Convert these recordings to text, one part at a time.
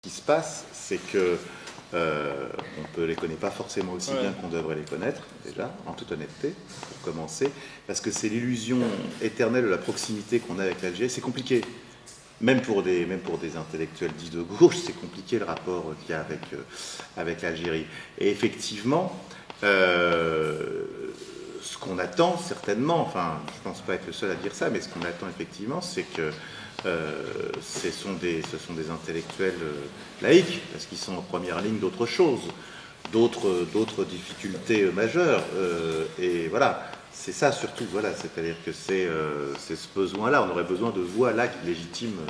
Ce qui se passe, c'est que on ne les connaît pas forcément aussi bien qu'on devrait les connaître, déjà, en toute honnêteté, pour commencer, parce que c'est l'illusion éternelle de la proximité qu'on a avec l'Algérie. C'est compliqué, même pour des intellectuels dits de gauche, c'est compliqué le rapport qu'il y a avec l'Algérie. Et effectivement, ce qu'on attend certainement, enfin, je ne pense pas être le seul à dire ça, mais ce qu'on attend effectivement, c'est que ce sont des intellectuels laïcs, parce qu'ils sont en première ligne d'autres choses, d'autres difficultés majeures. Et voilà, c'est ça surtout, voilà, c'est-à-dire que c'est ce besoin-là, on aurait besoin de voix là qui légitiment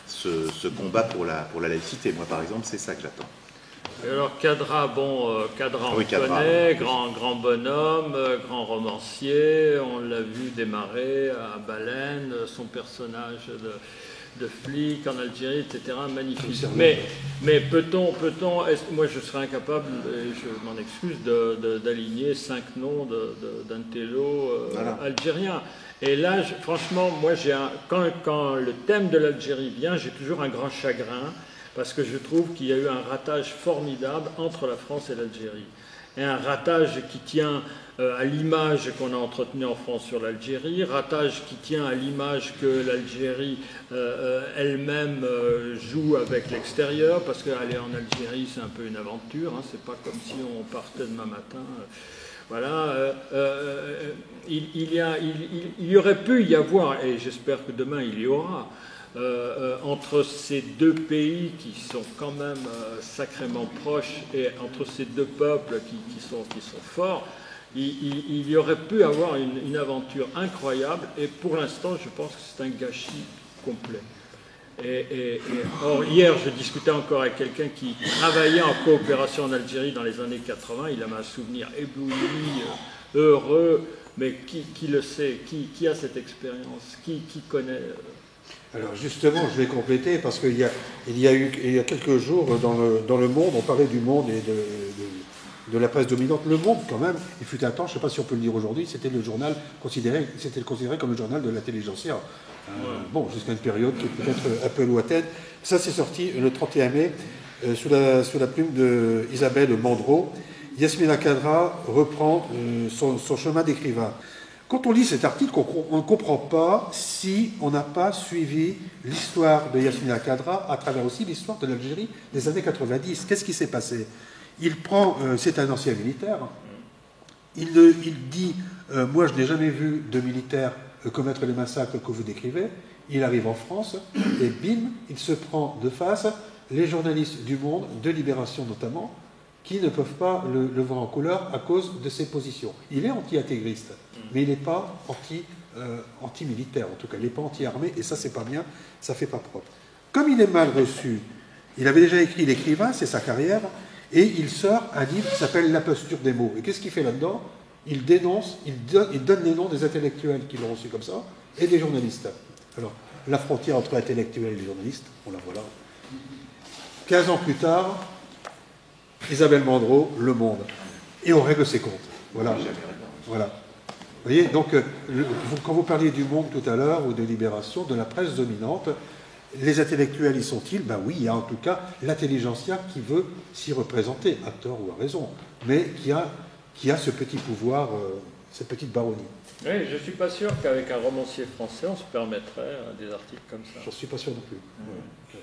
ce combat pour la laïcité. Moi, par exemple, c'est ça que j'attends. Et alors Cadra, Cadra on connaît, grand bonhomme, grand romancier, on l'a vu démarrer à Baleine, son personnage de flic en Algérie, etc. Magnifique. Mais peut-on, moi je serais incapable, et je m'en excuse, d'aligner 5 noms d'un télo algérien. Et là, franchement, moi quand le thème de l'Algérie vient, j'ai toujours un grand chagrin, parce que je trouve qu'il y a eu un ratage formidable entre la France et l'Algérie. Et un ratage qui tient à l'image qu'on a entretenue en France sur l'Algérie, ratage qui tient à l'image que l'Algérie elle-même joue avec l'extérieur, parce qu'aller en Algérie, c'est un peu une aventure, hein, c'est pas comme si on partait demain matin. Voilà, il y aurait pu y avoir, et j'espère que demain il y aura, entre ces deux pays qui sont quand même sacrément proches et entre ces deux peuples qui sont forts, il y aurait pu avoir une aventure incroyable, et pour l'instant je pense que c'est un gâchis complet. Or, hier, je discutais encore avec quelqu'un qui travaillait en coopération en Algérie dans les années 80. Il a un souvenir ébloui, heureux, mais qui le sait, qui a cette expérience, qui connaît Alors justement, je vais compléter, parce qu'il y a quelques jours, dans le Monde, on parlait du Monde et de la presse dominante. Le Monde, quand même, il fut un temps, je ne sais pas si on peut le dire aujourd'hui, c'était considéré comme le journal de l'intelligentsia. Bon, jusqu'à une période qui est peut-être un peu lointaine. Ça, c'est sorti le 31 mai, sous la plume d'Isabelle Mandreau. Yasmina Khadra reprend son chemin d'écrivain. Quand on lit cet article, on ne comprend pas si on n'a pas suivi l'histoire de Yasmina Khadra à travers aussi l'histoire de l'Algérie des années 90. Qu'est-ce qui s'est passé? C'est un ancien militaire, il dit moi je n'ai jamais vu de militaire commettre les massacres que vous décrivez. Il arrive en France et bim, il se prend de face les journalistes du Monde, de Libération notamment, qui ne peuvent pas le voir en couleur à cause de ses positions. Il est anti-intégriste, mais il n'est pas anti-militaire, en tout cas, il n'est pas anti-armée, et ça, c'est pas bien, ça fait pas propre. Comme il est mal reçu, il avait déjà écrit L'écrivain, c'est sa carrière, et il sort un livre qui s'appelle La posture des mots. Et qu'est-ce qu'il fait là-dedans? Il dénonce, il donne les noms des intellectuels qui l'ont reçu comme ça, et des journalistes. Alors, la frontière entre intellectuels et les journalistes, on la voit là. 15 ans plus tard, Isabelle Mandreau, Le Monde. Et on règle ses comptes. Voilà. Voilà. Vous voyez, donc, quand vous parliez du Monde tout à l'heure, ou de Libération, de la presse dominante, les intellectuels y sont-ils? Ben oui, il y a en tout cas l'intelligentsia qui veut s'y représenter, à tort ou à raison, mais qui a ce petit pouvoir, cette petite baronnie. Oui, je ne suis pas sûr qu'avec un romancier français, on se permettrait des articles comme ça. Je ne suis pas sûr non plus. Ouais.